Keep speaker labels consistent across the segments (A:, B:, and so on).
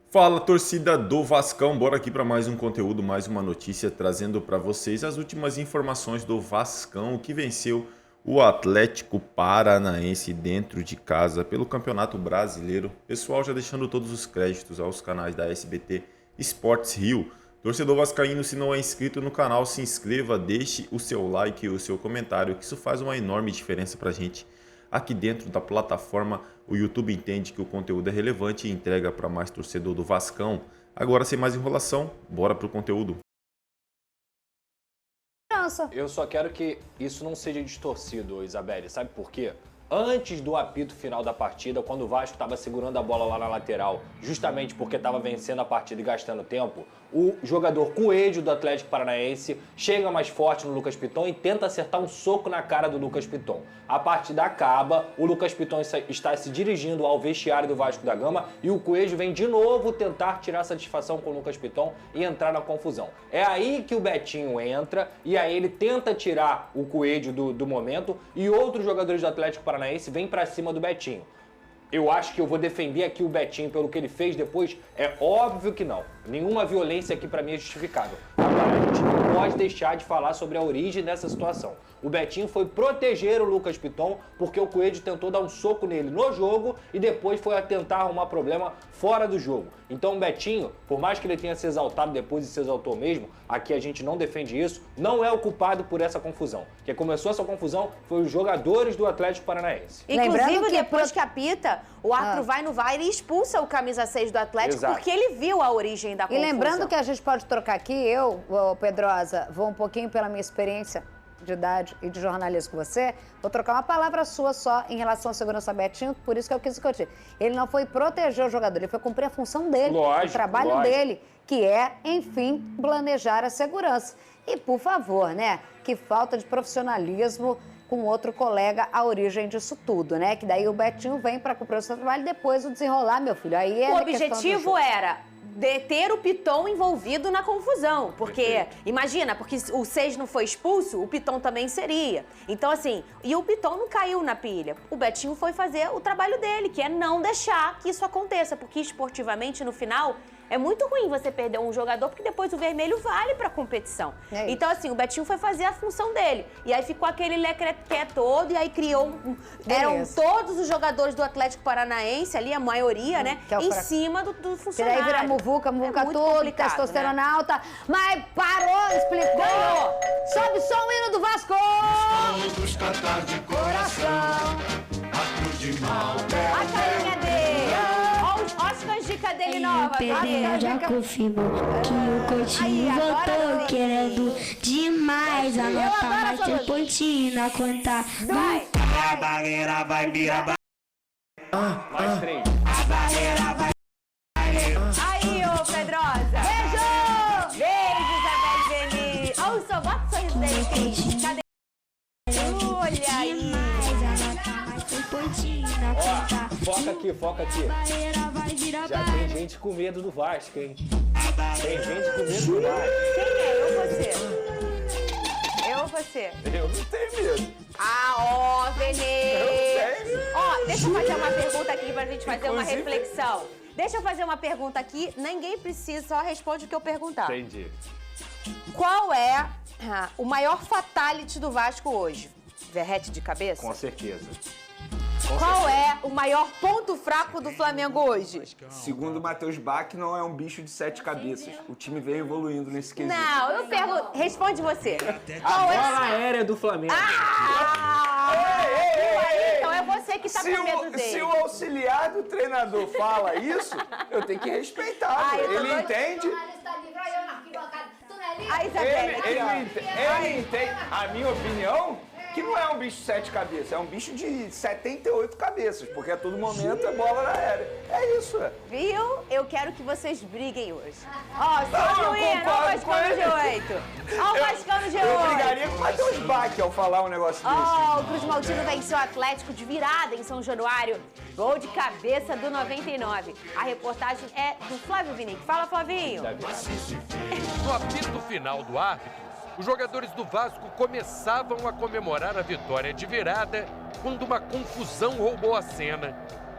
A: Fala, torcida do Vascão, bora aqui para mais um conteúdo, mais uma notícia, trazendo para vocês as últimas informações do Vascão, que venceu o Atlético Paranaense dentro de casa pelo Campeonato Brasileiro. Pessoal, já deixando todos os créditos aos canais da SBT Sports Rio. Torcedor vascaíno, se não é inscrito no canal, se inscreva, deixe o seu like e o seu comentário, que isso faz uma enorme diferença para a gente. Aqui dentro da plataforma, o YouTube entende que o conteúdo é relevante e entrega para mais torcedor do Vascão. Agora, sem mais enrolação, bora pro conteúdo.
B: Eu só quero que isso não seja distorcido, Isabelle. Sabe por quê? Antes do apito final da partida, quando o Vasco estava segurando a bola lá na lateral, justamente porque estava vencendo a partida e gastando tempo, o jogador Coelho do Atlético Paranaense chega mais forte no Lucas Piton e tenta acertar um soco na cara do Lucas Piton. A partida acaba, o Lucas Piton está se dirigindo ao vestiário do Vasco da Gama e o Coelho vem de novo tentar tirar satisfação com o Lucas Piton e entrar na confusão. É aí que o Betinho entra e aí ele tenta tirar o Coelho do momento e outros jogadores do Atlético Paranaense vêm pra cima do Betinho. Eu acho que eu vou defender aqui o Betinho pelo que ele fez depois. É óbvio que não. Nenhuma violência aqui pra mim é justificável. Agora, a gente não pode deixar de falar sobre a origem dessa situação. O Betinho foi proteger o Lucas Piton porque o Coelho tentou dar um soco nele no jogo e depois foi a tentar arrumar problema fora do jogo. Então o Betinho, por mais que ele tenha se exaltado depois e se exaltou mesmo, aqui a gente não defende isso, não é o culpado por essa confusão. Quem começou essa confusão foi os jogadores do Atlético Paranaense.
C: Inclusive, depois que apita, o árbitro vai no VAR e expulsa o camisa 6 do Atlético. Exato. Porque ele viu a origem da confusão.
D: E lembrando que a gente pode trocar aqui, eu, Pedrosa, vou um pouquinho pela minha experiência de idade e de jornalismo com você, vou trocar uma palavra sua só em relação à segurança Betinho, por isso que eu quis discutir. Ele não foi proteger o jogador, ele foi cumprir a função dele, o trabalho dele, que é, enfim, planejar a segurança. E, por favor, né, que falta de profissionalismo com outro colega a origem disso tudo, né? Que daí o Betinho vem para cumprir o seu trabalho e depois o desenrolar, meu filho. Aí é
C: o objetivo era deter o Piton envolvido na confusão. Porque, imagina, porque o 6 não foi expulso, o Piton também seria. Então, assim, e o Piton não caiu na pilha. O Betinho foi fazer o trabalho dele, que é não deixar que isso aconteça. Porque esportivamente, no final, é muito ruim você perder um jogador, porque depois o vermelho vale pra competição. Então, assim, o Betinho foi fazer a função dele. E aí ficou aquele lecreté todo, e aí criou... Eram todos os jogadores do Atlético Paranaense, ali, a maioria, né? Em cima do funcionário.
D: E daí vira muvuca tudo, testosterona alta. Mas parou, explicou. Sobe só o hino do Vasco!
E: Todos cantar de coração, a cruz de Malta.
C: A carinha dele. Olha as canjicas dele nova.
F: Pedro já confirmou que o Coutinho voltou querendo demais anotar mais de pontinho na conta.
C: Vai!
E: A barreira vai virar.
B: Mais 3.
E: A barreira vai.
C: Aí, ô Pedrosa! Beijo! Beijo, Isabel Geni! Olha o seu, bota o sorriso dele. Cadê? Olha aí!
B: Foca aqui. Já tem gente com medo do Vasco, hein? Tem gente com medo do Vasco.
C: Quem é? Eu ou você? Eu ou você?
B: Eu não tenho medo.
C: Ah, ó, Venê!
B: Eu tenho.
C: Ó, deixa eu fazer uma pergunta aqui pra gente fazer uma reflexão. Deixa eu fazer uma pergunta aqui, ninguém precisa, só responde o que eu perguntar.
B: Entendi.
C: Qual é o maior fatality do Vasco hoje? Verrete de cabeça?
B: Com certeza.
C: Qual é o maior ponto fraco do Flamengo hoje?
G: Segundo o Matheus Bach, não é um bicho de 7 cabeças. O time vem evoluindo nesse quesito.
C: Não, eu pergunto. Responde você.
B: A bola aérea do Flamengo.
C: Então é você que tá com medo dele.
G: Se o auxiliar do treinador fala isso, eu tenho que respeitar. Ele entende. Ele entende. A minha opinião, que não é um bicho de 7 cabeças, é um bicho de 78 cabeças, porque a todo momento é bola na aérea. É isso,
C: Viu? Eu quero que vocês briguem hoje. Ó, só o hino, ó o Vascão G8. Ó o Vascão G8.
G: Eu brigaria com o Matheus Bach ao falar um negócio desse.
C: Ó, o Cruz Maltino venceu o Atlético de virada em São Januário. Gol de cabeça do 99. A reportagem é do Flávio Vinic. Fala, Flavinho.
H: No apito final do árbitro, os jogadores do Vasco começavam a comemorar a vitória de virada quando uma confusão roubou a cena.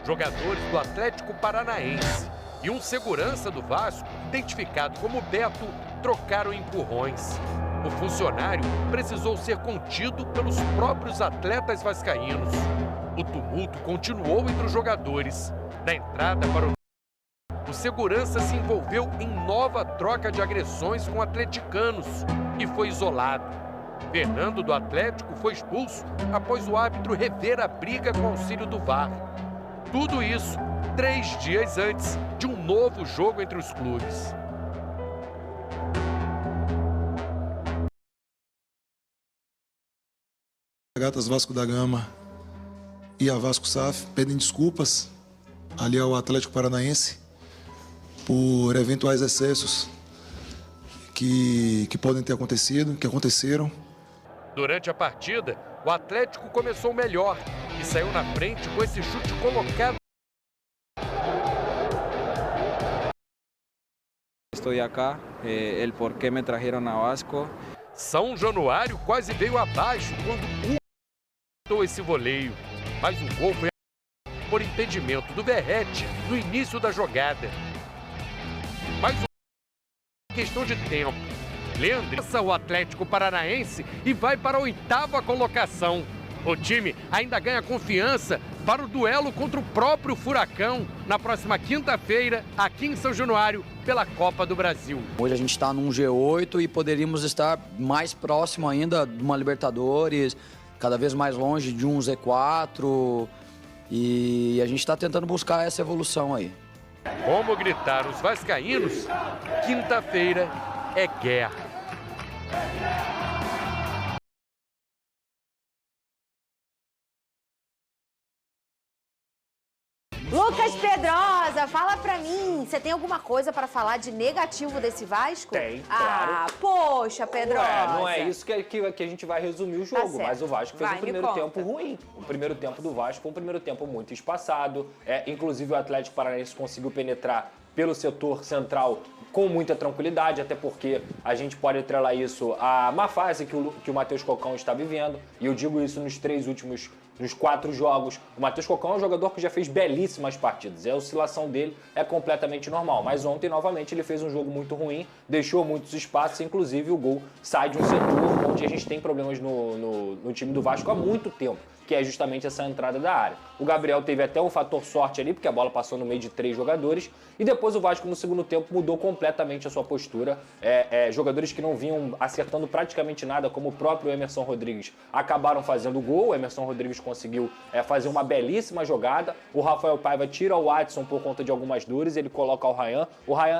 H: Jogadores do Atlético Paranaense e um segurança do Vasco, identificado como Beto, trocaram empurrões. O funcionário precisou ser contido pelos próprios atletas vascaínos. O tumulto continuou entre os jogadores. Na entrada para o segurança se envolveu em nova troca de agressões com atleticanos e foi isolado. Fernando do Atlético foi expulso após o árbitro rever a briga com auxílio do VAR. Tudo isso 3 dias antes de um novo jogo entre os clubes.
I: Regatas Vasco da Gama e a Vasco SAF pedem desculpas ali ao Atlético Paranaense por eventuais excessos que podem ter acontecido, que aconteceram.
H: Durante a partida, o Atlético começou melhor e saiu na frente com esse chute colocado.
J: Estou acá, el por qué me trajeron a Vasco.
H: São Januário quase veio abaixo quando cortou esse voleio, mas o gol foi por impedimento do Verrete no início da jogada. Mas questão de tempo. Leandro passa o Atlético Paranaense e vai para a 8ª colocação. O time ainda ganha confiança para o duelo contra o próprio Furacão na próxima quinta-feira, aqui em São Januário, pela Copa do Brasil.
K: Hoje a gente está num G8 e poderíamos estar mais próximo ainda de uma Libertadores, cada vez mais longe de um Z4, e a gente está tentando buscar essa evolução aí.
H: Como gritaram os vascaínos, quinta-feira é guerra.
C: Lucas Pedrosa, fala pra mim, você tem alguma coisa pra falar de negativo desse Vasco?
B: Tem, claro.
C: Ah, poxa, Pedrosa.
B: Não é isso que a gente vai resumir o jogo, mas o Vasco fez um primeiro tempo ruim. O primeiro tempo do Vasco foi um primeiro tempo muito espaçado. Inclusive o Atlético Paranaense conseguiu penetrar pelo setor central com muita tranquilidade, até porque a gente pode atrelar isso à má fase que o Matheus Cocão está vivendo, e eu digo isso nos 4 jogos. O Matheus Cocão é um jogador que já fez belíssimas partidas, a oscilação dele é completamente normal, mas ontem, novamente, ele fez um jogo muito ruim, deixou muitos espaços, inclusive o gol sai de um setor onde a gente tem problemas no time do Vasco há muito tempo, que é justamente essa entrada da área. O Gabriel teve até um fator sorte ali, porque a bola passou no meio de 3 jogadores, e depois o Vasco no segundo tempo mudou completamente a sua postura. Jogadores que não vinham acertando praticamente nada, como o próprio Emerson Rodrigues, acabaram fazendo o gol. O Emerson Rodrigues conseguiu fazer uma belíssima jogada. O Rafael Paiva tira o Watson por conta de algumas dores, ele coloca o Ryan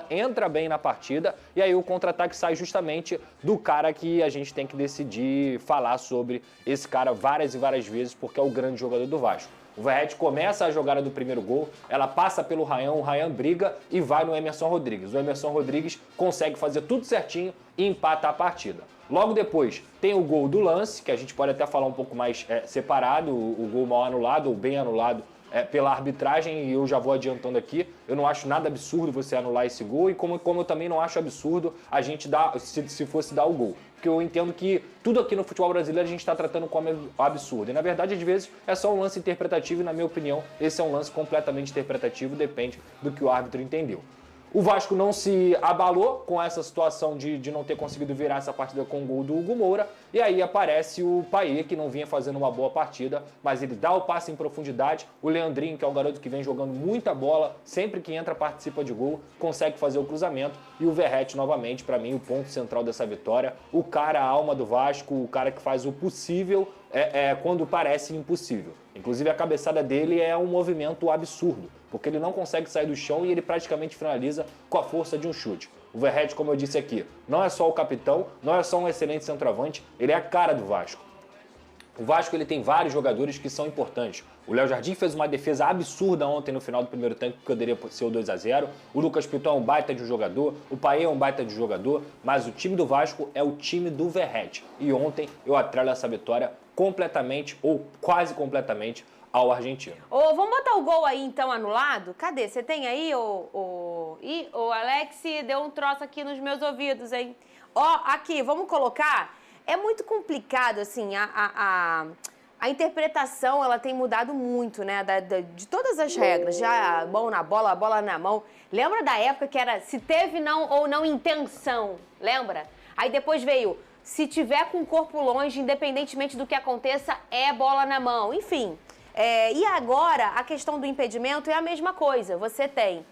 B: entra bem na partida, e aí o contra-ataque sai justamente do cara que a gente tem que decidir falar sobre esse cara várias e várias vezes, porque é o grande jogador do Vasco. O Verrete começa a jogada do primeiro gol, ela passa pelo Ryan, o Ryan briga e vai no Emerson Rodrigues. O Emerson Rodrigues consegue fazer tudo certinho e empata a partida. Logo depois tem o gol do lance, que a gente pode até falar um pouco mais separado, o gol mal anulado ou bem anulado pela arbitragem, e eu já vou adiantando aqui, eu não acho nada absurdo você anular esse gol, e como eu também não acho absurdo a gente dar, se fosse dar o gol. Porque eu entendo que tudo aqui no futebol brasileiro a gente está tratando como absurdo. E na verdade, às vezes, é só um lance interpretativo, e na minha opinião, esse é um lance completamente interpretativo, depende do que o árbitro entendeu. O Vasco não se abalou com essa situação de não ter conseguido virar essa partida com o gol do Hugo Moura. E aí aparece o Payet, que não vinha fazendo uma boa partida, mas ele dá o passe em profundidade. O Leandrinho, que é um garoto que vem jogando muita bola, sempre que entra participa de gol, consegue fazer o cruzamento. E o Verrete, novamente, para mim, o ponto central dessa vitória. O cara, a alma do Vasco, o cara que faz o possível quando parece impossível. Inclusive, a cabeçada dele é um movimento absurdo, porque ele não consegue sair do chão e ele praticamente finaliza com a força de um chute. O Verrete, como eu disse aqui, não é só o capitão, não é só um excelente centroavante, ele é a cara do Vasco. O Vasco ele tem vários jogadores que são importantes. O Léo Jardim fez uma defesa absurda ontem no final do primeiro tempo, que poderia ser o 2-0. O Lucas Piton é um baita de um jogador, o Payet é um baita de jogador, mas o time do Vasco é o time do Verrete. E ontem eu atrelo essa vitória completamente, ou quase completamente, ao argentino.
C: Vamos botar o gol aí, então, anulado? Cadê? Você tem aí, o Alex deu um troço aqui nos meus ouvidos, hein? Aqui, vamos colocar. É muito complicado, assim, A interpretação, ela tem mudado muito, né? De todas as regras. Já mão na bola, a bola na mão. Lembra da época que era se teve não ou não intenção? Lembra? Aí depois veio, se tiver com o corpo longe, independentemente do que aconteça, é bola na mão. Enfim. E agora, a questão do impedimento é a mesma coisa. Você tem...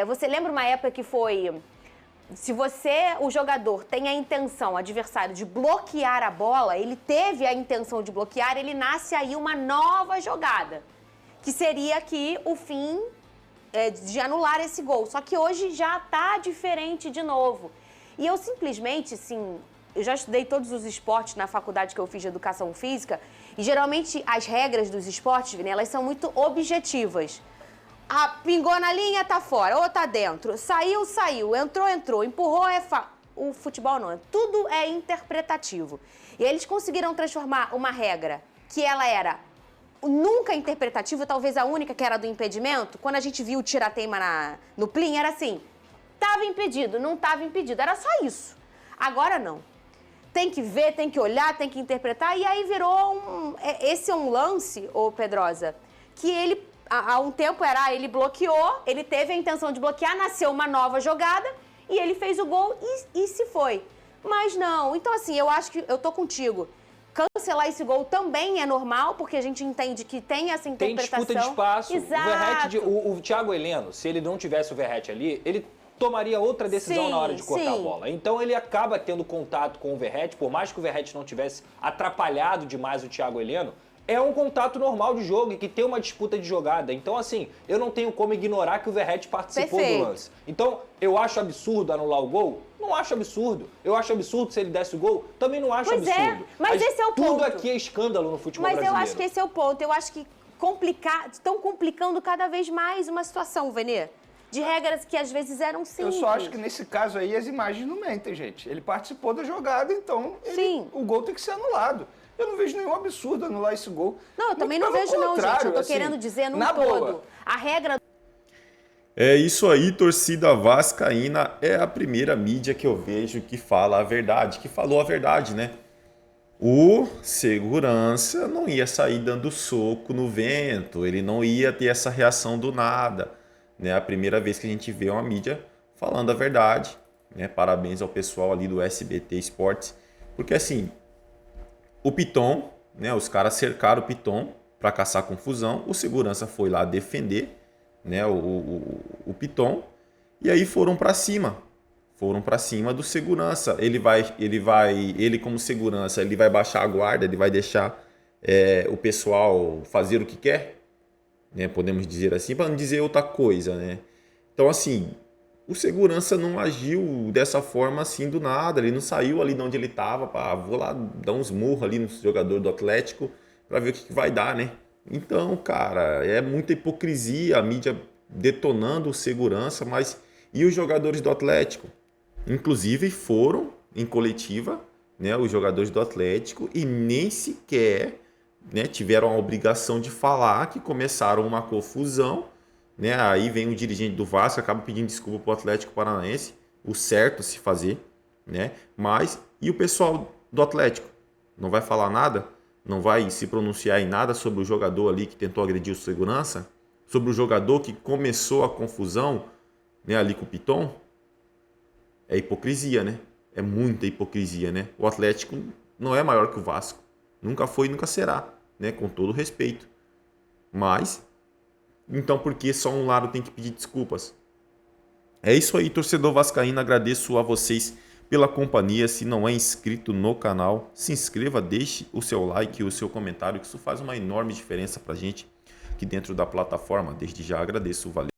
C: você lembra uma época que foi... Se o jogador tem a intenção, o adversário, de bloquear a bola, ele teve a intenção de bloquear, ele nasce aí uma nova jogada, que seria aqui o fim de anular esse gol. Só que hoje já tá diferente de novo. E eu simplesmente, assim, eu já estudei todos os esportes na faculdade que eu fiz de educação física, e geralmente as regras dos esportes, Vini, elas são muito objetivas. Pingou na linha, tá fora, ou tá dentro. Saiu, entrou, empurrou, o futebol não. Tudo é interpretativo. E eles conseguiram transformar uma regra que ela era nunca interpretativa, talvez a única que era do impedimento. Quando a gente viu o tira-teima no Plin, era assim, tava impedido, não tava impedido, era só isso. Agora não. Tem que ver, tem que olhar, tem que interpretar, e aí virou esse é um lance, ô Pedrosa, que ele... Há um tempo ele bloqueou, ele teve a intenção de bloquear, nasceu uma nova jogada e ele fez o gol e se foi. Mas não, então assim, eu acho que eu tô contigo. Cancelar esse gol também é normal, porque a gente entende que tem essa interpretação.
B: Tem disputa de espaço.
C: Exato.
B: O Thiago Heleno, se ele não tivesse o Verratti ali, ele tomaria outra decisão na hora de cortar a bola. Então ele acaba tendo contato com o Verratti, por mais que o Verratti não tivesse atrapalhado demais o Thiago Heleno, é um contato normal de jogo e que tem uma disputa de jogada. Então, assim, eu não tenho como ignorar que o Verratti participou do lance. Então, eu acho absurdo anular o gol? Não acho absurdo. Eu acho absurdo se ele desse o gol? Também não acho absurdo.
C: Mas esse é o ponto.
B: Tudo aqui é escândalo no futebol brasileiro.
C: Mas eu acho que esse é o ponto. Eu acho que estão complicando cada vez mais uma situação, Venê. De regras que às vezes eram simples.
G: Eu só acho que nesse caso aí as imagens não mentem, gente. Ele participou da jogada, então o gol tem que ser anulado. Eu não vejo nenhum absurdo anular esse gol.
C: Não, eu também não vejo não, gente. Eu tô querendo dizer num todo. A regra...
A: É isso aí, torcida vascaína. É a primeira mídia que eu vejo que fala a verdade, que falou a verdade, né? O segurança não ia sair dando soco no vento, ele não ia ter essa reação do nada. É a primeira vez que a gente vê uma mídia falando a verdade. Né? Parabéns ao pessoal ali do SBT Esportes, porque assim... O Piton, né, os caras cercaram o Piton para caçar confusão. O segurança foi lá defender, né, o Piton. E aí foram para cima. Foram para cima do segurança. Ele como segurança, ele vai baixar a guarda, ele vai deixar o pessoal fazer o que quer. Né, podemos dizer assim, para não dizer outra coisa. Né? Então assim... O segurança não agiu dessa forma assim do nada, ele não saiu ali de onde ele estava, vou lá dar uns murros ali no jogador do Atlético para ver o que vai dar, né? Então, cara, é muita hipocrisia, a mídia detonando o segurança, mas e os jogadores do Atlético? Inclusive foram em coletiva, né, os jogadores do Atlético e nem sequer, né, tiveram a obrigação de falar que começaram uma confusão. Né? Aí vem o dirigente do Vasco, acaba pedindo desculpa para o Atlético Paranaense, o certo se fazer, né? Mas e o pessoal do Atlético? Não vai falar nada? Não vai se pronunciar em nada sobre o jogador ali que tentou agredir o segurança? Sobre o jogador que começou a confusão, né, ali com o Piton? É hipocrisia, né? É muita hipocrisia, né? O Atlético não é maior que o Vasco. Nunca foi e nunca será, né? Com todo respeito. Mas... Então, por que só um lado tem que pedir desculpas? É isso aí, torcedor vascaíno. Agradeço a vocês pela companhia. Se não é inscrito no canal, se inscreva, deixe o seu like e o seu comentário, que isso faz uma enorme diferença pra gente aqui dentro da plataforma. Desde já agradeço, valeu.